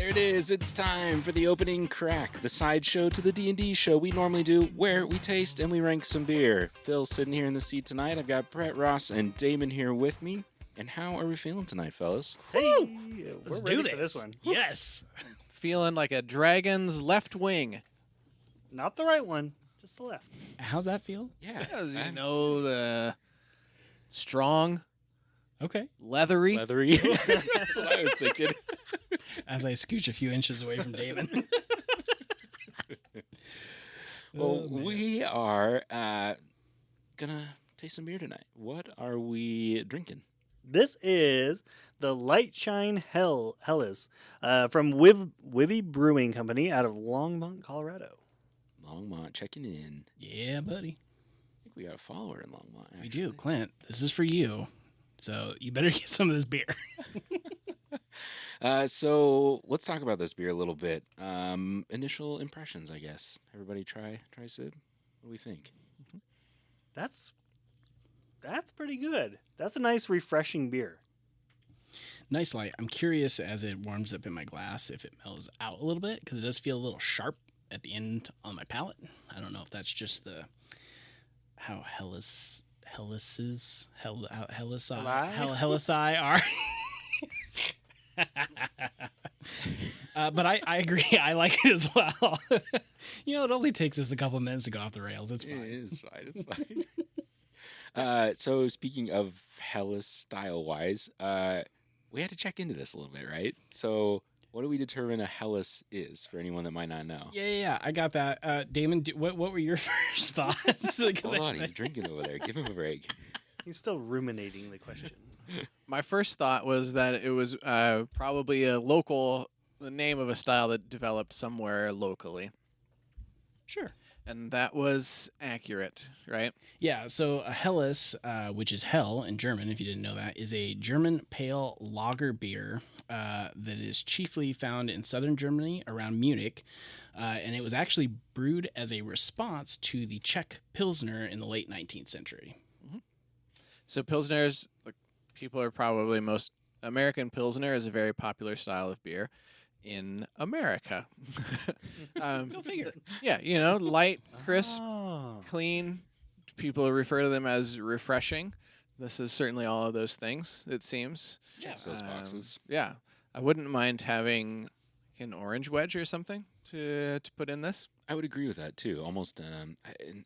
There it is. It's time for the opening crack, the sideshow to the D&D show we normally do, where we taste and we rank some beer. Phil's sitting here in the seat tonight. I've got Brett, Ross, and Damon here with me. And how are we feeling tonight, fellas? Hey, Let's we're do ready this. for this one. Yes. Feeling like a dragon's left wing. Not the right one, just the left. How's that feel? Yeah. As you know, strong, Okay. leathery. Leathery. That's what I was thinking. As I scooch a few inches away from Damon. Well, Oh, man. we are gonna taste some beer tonight. What are we drinking? This is the Lightshine Helles from Wibby Brewing Company out of Longmont, Colorado. Longmont checking in. Yeah, buddy. I think we got a follower in Longmont. We Actually. do. Clint, this is for you. So you better get some of this beer. So let's talk about this beer a little bit. Initial impressions, I guess. Everybody try sip. What do we think? That's pretty good. That's a nice, refreshing beer. Nice light. I'm curious as it warms up in my glass if it mellows out a little bit because it does feel a little sharp at the end on my palate. I don't know if that's just how Hellesi are. But I agree. I like it as well. It only takes us a couple minutes to go off the rails. It's fine. It is fine. It's fine. So speaking of Helles style-wise, we had to check into this a little bit, right? So what do we determine a Helles is for anyone that might not know? Yeah. I got that. Damon, what were your first thoughts? Hold on, he's drinking over there. Give him a break. He's still ruminating the question. My first thought was that it was probably the name of a style that developed somewhere locally. Sure. And that was accurate, right? Yeah, so a Helles, which is hell in German, if you didn't know that, is a German pale lager beer that is chiefly found in southern Germany around Munich. And it was actually brewed as a response to the Czech Pilsner in the late 19th century. So Pilsners, people are probably American Pilsner is a very popular style of beer in America. Go figure. Yeah, light, crisp, Oh. clean. People refer to them as refreshing. This is certainly all of those things, it seems. Checks those boxes. Yeah. I wouldn't mind having an orange wedge or something to put in this. I would agree with that too. Almost,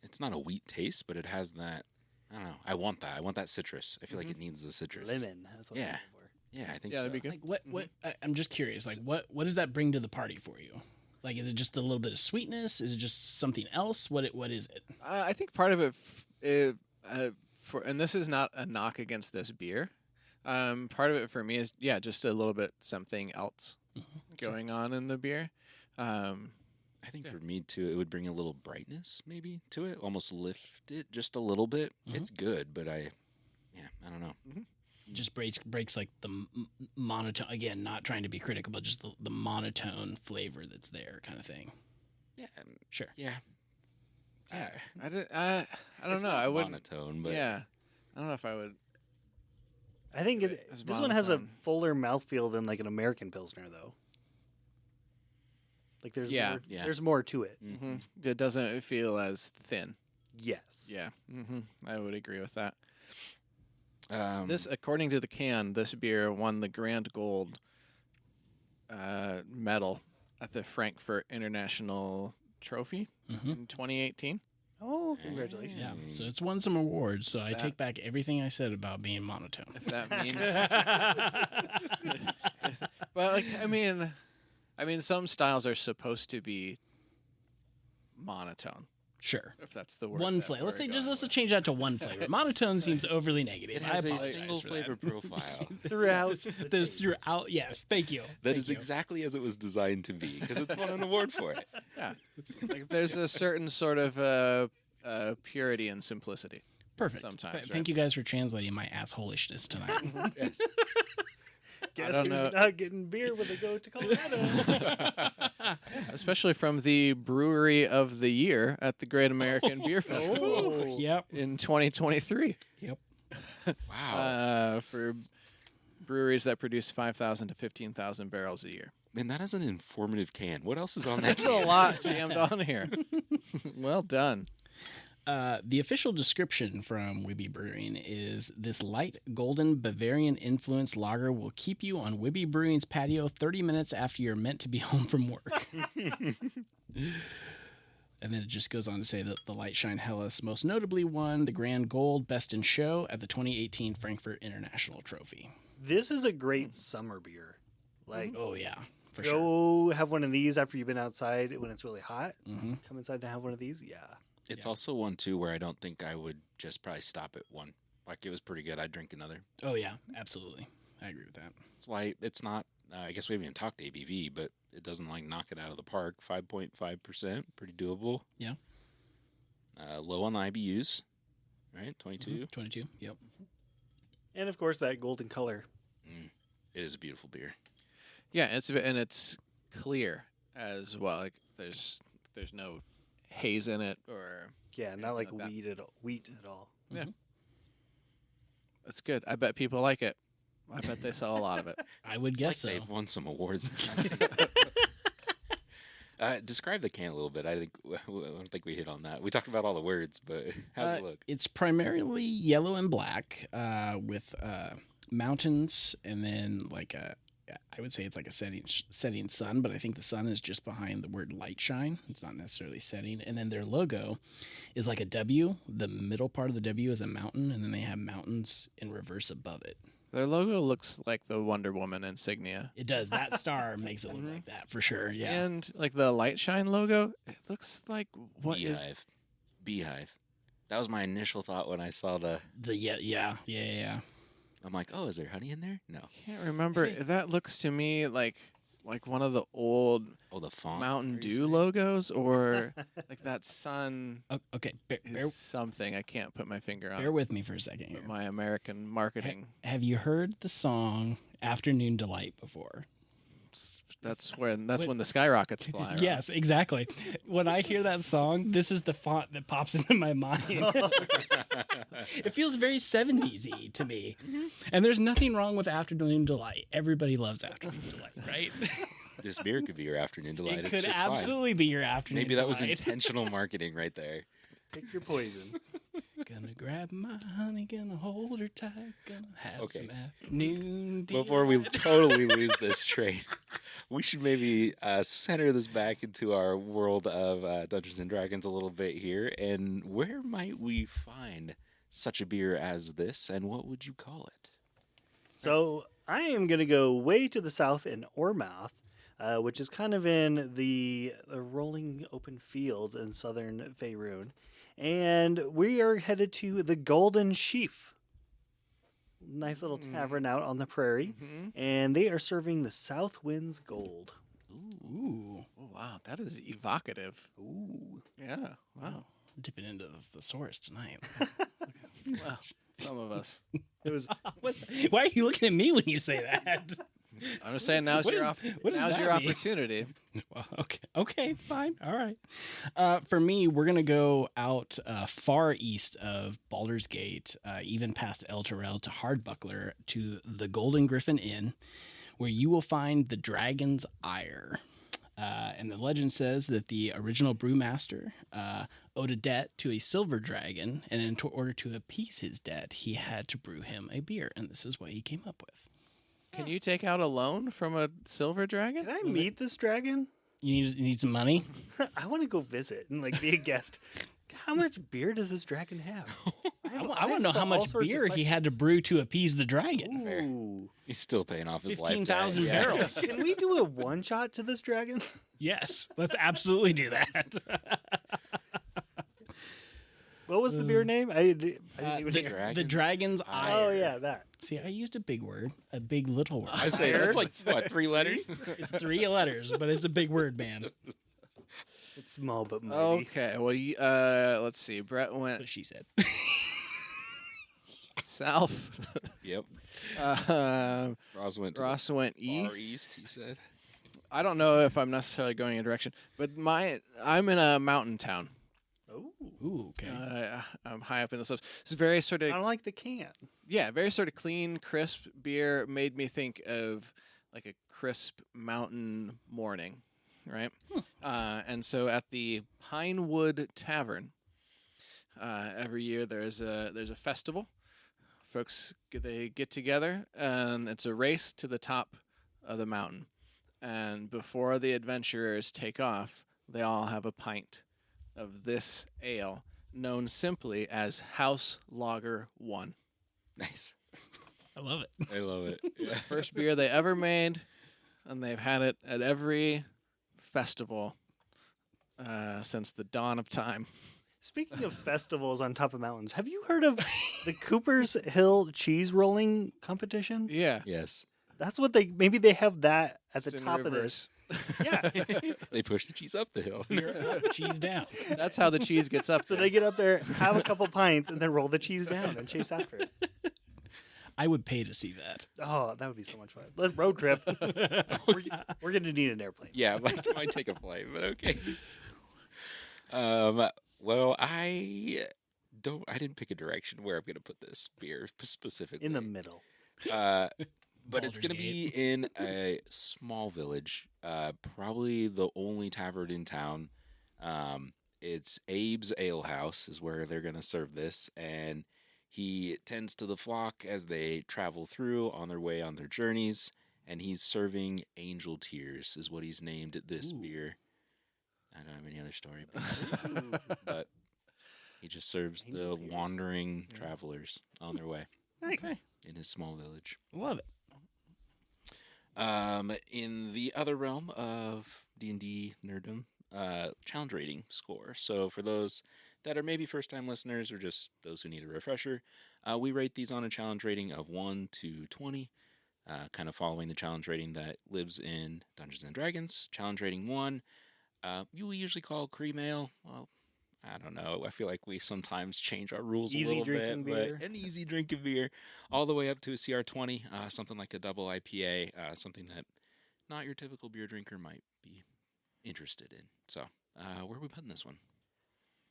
it's not a wheat taste, but it has that. I don't know. I want that. I want that citrus. I feel like it needs the citrus. Lemon. That's what Yeah. I'm looking for. Yeah, I think Yeah, so. that'd be good. Like what I'm just curious, like what does that bring to the party for you? Like, is it just a little bit of sweetness? Is it just something else? What is it? I think part of it, and this is not a knock against this beer. Part of it for me is just a little bit something else going on in the beer. I think for me too, it would bring a little brightness maybe to it, almost lift it just a little bit. It's good, but I don't know. Just breaks like the monotone. Again, not trying to be critical, but just the monotone flavor that's there, kind of thing. Yeah, Sure. yeah. I don't It's know. not I wouldn't. monotone, but Yeah, I don't know if I would. I think As this one has a monotone. fuller mouthfeel than like an American Pilsner, though. Like there's Yeah. more, Yeah. there's more to it. Mm-hmm. It doesn't feel as thin. Yes. Yeah, I would agree with that. This According to the can, this beer won the Grand Gold medal at the Frankfurt International Trophy in 2018. Oh, congratulations. Yeah. So it's won some awards. So I That- take back everything I said about being monotone. If that means, well, I mean, some styles are supposed to be monotone, Sure. if that's the word. One that flavor. we're Let's going just with. change that to one flavor. Monotone seems overly negative. it has I a apologize single for flavor that. profile. Throughout. There's the taste. throughout. Yes. Thank you. That Thank is you. exactly as it was designed to be, because it's won an award for it. Yeah, like there's a certain sort of purity and simplicity. Perfect. sometimes, Thank right? you guys for translating my assholishness tonight. Yes. Guess don't who's know. not getting beer when they go to Colorado? Especially from the brewery of the year at the Great American Beer Festival Oh. Yep. in 2023. Yep. Wow. For breweries that produce 5,000 to 15,000 barrels a year. Man, that is an informative can. What else is on that That's can? a lot jammed on here. Well done. The official description from Wibby Brewing is this light golden Bavarian influenced lager will keep you on Wibby Brewing's patio 30 minutes after you're meant to be home from work. And then it just goes on to say that the Lightshine Helles most notably won the Grand Gold Best in Show at the 2018 Frankfurt International Trophy. This is a great summer beer. Like, Oh, yeah, for go sure. have one of these after you've been outside when it's really hot. Mm-hmm. Come inside and have one of these. Yeah. It's also one, too, where I don't think I would just probably stop at one. Like, it was pretty good. I'd drink another. Oh, yeah, absolutely. I agree with that. It's light. It's not, I guess we haven't even talked ABV, but it doesn't, like, knock it out of the park. 5.5%. Pretty doable. Yeah. Low on the IBUs, right? 22. Mm-hmm. 22, yep. And of course, that golden color. It is a beautiful beer. Yeah, it's clear as well. Like there's no haze in it or Yeah, not like that. wheat at all. yeah. That's good. I bet people like it. I bet they sell a lot of it. I would It's guess like so. they've won some awards. Describe the can a little bit. I don't think we hit on that. We talked about all the words, but how's it look? It's primarily yellow and black with mountains and then like I would say it's like a setting sun, but I think the sun is just behind the word light shine. It's not necessarily setting. And then their logo is like a W. The middle part of the W is a mountain, and then they have mountains in reverse above it. Their logo looks like the Wonder Woman insignia. It does. That star makes it look like that for sure. Yeah. And like the Lightshine logo, it looks like what is Beehive. That was my initial thought when I saw the. Yeah. I'm like, oh, is there honey in there? No. Can't remember. That looks to me like one of the old Oh, the font. Mountain Very Dew strange. logos, or like that sun Okay. is something I can't put my finger on. Bear with me for a second here. But my American marketing. Have you heard the song "Afternoon Delight" before? That's when the skyrockets fly. right? Yes, exactly. When I hear that song, this is the font that pops into my mind. It feels very 70s-y to me. And there's nothing wrong with Afternoon Delight. Everybody loves Afternoon Delight, right? This beer could be your afternoon delight. It It's could just fine. absolutely be your afternoon Maybe that was delight. intentional marketing right there. Pick your poison. Gonna grab my honey, gonna hold her tight, gonna have Okay. some afternoon Before we delight. totally lose this train, we should maybe center this back into our world of Dungeons and Dragons a little bit here. And where might we find such a beer as this, and what would you call it? So I am going to go way to the south in Ormouth, which is kind of in the rolling open fields in southern Faerun. And we are headed to the Golden Sheaf. Nice little tavern out on the prairie. Mhm. And they are serving the South Winds Gold. Ooh, Oh, wow, that is evocative. Ooh. Yeah. Wow. dipping into the thesaurus tonight. Well, some of us. It was Why are you looking at me when you say that? I'm just saying now's What your is- what does now's that your mean? opportunity. Well, okay, fine, all right. For me, we're gonna go out far east of Baldur's Gate, even past El Terrell to Hardbuckler to the Golden Griffin Inn, where you will find the Dragon's Ire. And the legend says that the original brewmaster owed a debt to a silver dragon, and in order to appease his debt, he had to brew him a beer, and this is what he came up with. Can you take out a loan from a silver dragon? Can I meet this dragon? You need some money? I want to go visit and like be a guest. How much beer does this dragon have? I want to know how much beer he had to brew to appease the dragon. Ooh. He's still paying off his life debt. 15,000 Yeah. barrels. Can we do a one shot to this dragon? Yes, let's absolutely do that. What was the beer name? I didn't even the, hear. the Dragon's Ire. Oh yeah, that. See, I used a big word, a big little word. I say that's like what, 3 letters? It's 3 letters, but it's a big word, man. It's small but mighty. Okay. Well, let's see. Brett That's went what she said. south. Yep. Ross Ross went to went far east. east. He said. I don't know if I'm necessarily going in a direction, but I'm in a mountain town. Oh, Ooh, okay. I'm high up in the slopes. It's very sort I of don't like the can. very sort of clean, crisp beer. Made me think of like a crisp mountain morning, right? And so at the Pinewood Tavern, every year there's a festival. Folks they get together, and it's a race to the top of the mountain. And before the adventurers take off, they all have a pint of this ale, known simply as House Lager 1. Nice. I love it. I love it. Yeah. First beer they ever made, and they've had it at every festival since the dawn of time. Speaking of festivals on top of mountains, have you heard of the Cooper's Hill cheese rolling competition? Yeah. Yes. That's what maybe they have that at the Just in top of this. reverse. Yeah. They push the cheese up the hill. Beer up, cheese down. That's how the cheese gets up So there. they get up there, have a couple pints, and then roll the cheese down and chase after it. I would pay to see that. Oh, that would be so much fun. Let's road trip. We're going to need an airplane. Yeah, might take a flight, but okay. Well, I didn't pick a direction where I'm going to put this beer specifically. In the middle. But it's going to be in a small village, probably the only tavern in town. It's Abe's Ale House is where they're going to serve this, and he tends to the flock as they travel through on their way on their journeys, and he's serving angel tears is what he's named this beer. I don't have any other story, but he just serves Angel the tears. wandering travelers on their way Nice. in his small village. Love it. In the other realm of D&D nerddom, challenge rating score. So for those that are maybe first-time listeners or just those who need a refresher, we rate these on a challenge rating of 1 to 20, kind of following the challenge rating that lives in Dungeons & Dragons. Challenge rating 1, you usually call cream ale. Well, I don't know. I feel like we sometimes change our rules Easy a little drinking bit, beer. but an easy drinking beer, all the way up to a CR20, something like a double IPA, something that not your typical beer drinker might be interested in. So, where are we putting this one?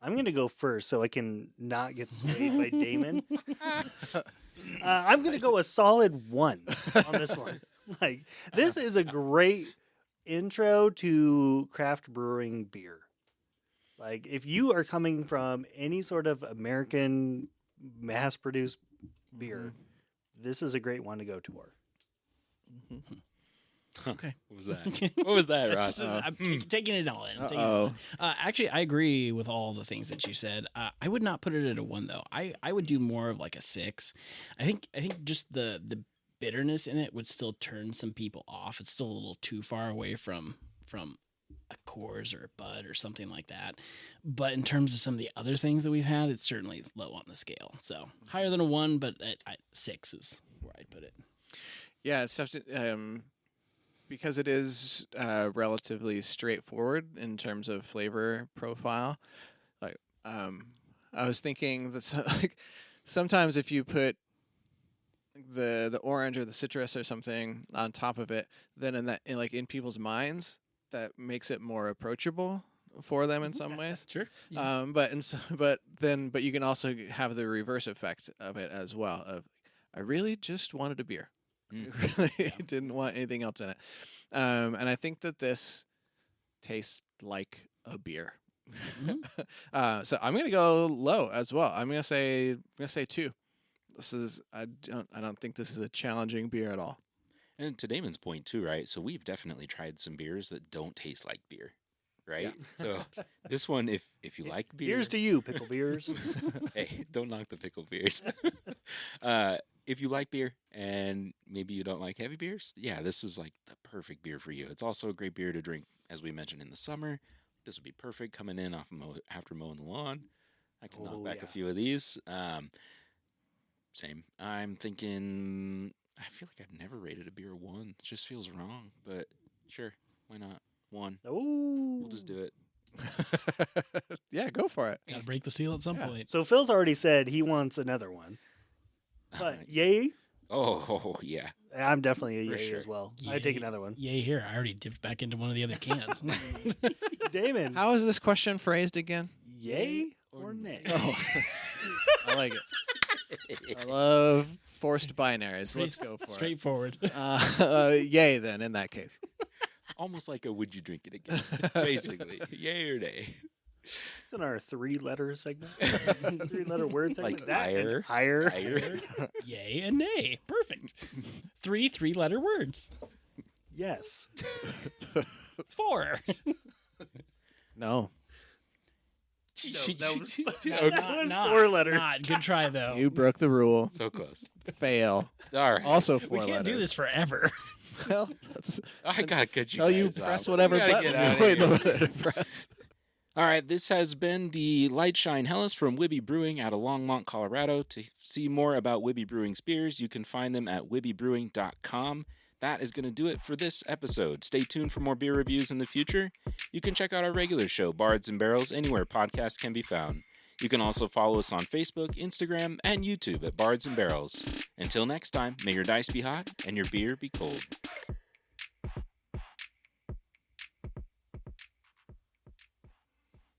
I'm going to go first so I can not get swayed by Damon. I'm going to go a solid 1 on this one. Like, this is a great intro to craft brewing beer. Like, if you are coming from any sort of American mass-produced beer, this is a great one to go toward. Okay. What was that? What was that, Ross? I'm taking it all in. I'm taking it all Uh-oh. in. Actually, I agree with all the things that you said. I would not put it at a 1 though. I would do more of like a 6. I think just the bitterness in it would still turn some people off. It's still a little too far away from a Coors or a Bud or something like that. But in terms of some of the other things that we've had, it's certainly low on the scale. So higher than a 1, but at 6 is where I'd put it. Yeah, it's tough to, because it is relatively straightforward in terms of flavor profile. Like, I was thinking that like sometimes if you put the orange or the citrus or something on top of it, then in people's minds, that makes it more approachable for them in some ways. Sure. But you can also have the reverse effect of it as well. Of I really just wanted a beer. I really didn't want anything else in it. And I think that this tastes like a beer. So I'm gonna go low as well. I'm gonna say 2. I don't think this is a challenging beer at all. And to Damon's point too, right? So we've definitely tried some beers that don't taste like beer, right? Yeah. So this one, if you like beer, Here's to you, pickle beers. hey, don't knock the pickled beers. If you like beer and maybe you don't like heavy beers, yeah, this is like the perfect beer for you. It's also a great beer to drink, as we mentioned, in the summer. This would be perfect coming in after mowing the lawn. I can knock back a few of these. Same. I'm thinking, I feel like I've never rated a beer 1. It just feels wrong, but sure, why not? 1. Ooh. We'll just do it. Yeah, go for it. Gotta break the seal at some point. So Phil's already said he wants another one. But yay? Oh, yeah. I'm definitely a For yay sure. as well. I'd take another one. Yay, here. I already dipped back into one of the other cans. Damon, How is this question phrased again? yay or nay? Oh, I like it. I love forced binaries. Let's go for Straightforward. it. Yay, then, in that case. Almost like a would you drink it again, basically. Yay or nay. It's in our 3-letter segment. 3-letter word segment. Like That and higher. higher. Higher. Yay and nay. Perfect. 3 3-letter words. Yes. 4. No. that was, Okay. that was 4 letters. Not. Good try, though. You broke the rule. So close. Fail. All right. Also 4 we letters. can't do this forever. Well, that's I gotta cut you. how you guys press off. whatever We gotta button get outta you're waiting here. over there to press. All right, this has been the Lightshine Helles from Wibby Brewing out of Longmont, Colorado. To see more about Wibby Brewing's beers, you can find them at wibbybrewing.com. That is going to do it for this episode. Stay tuned for more beer reviews in the future. You can check out our regular show, Bards and Barrels, anywhere podcasts can be found. You can also follow us on Facebook, Instagram, and YouTube at Bards and Barrels. Until next time, may your dice be hot and your beer be cold.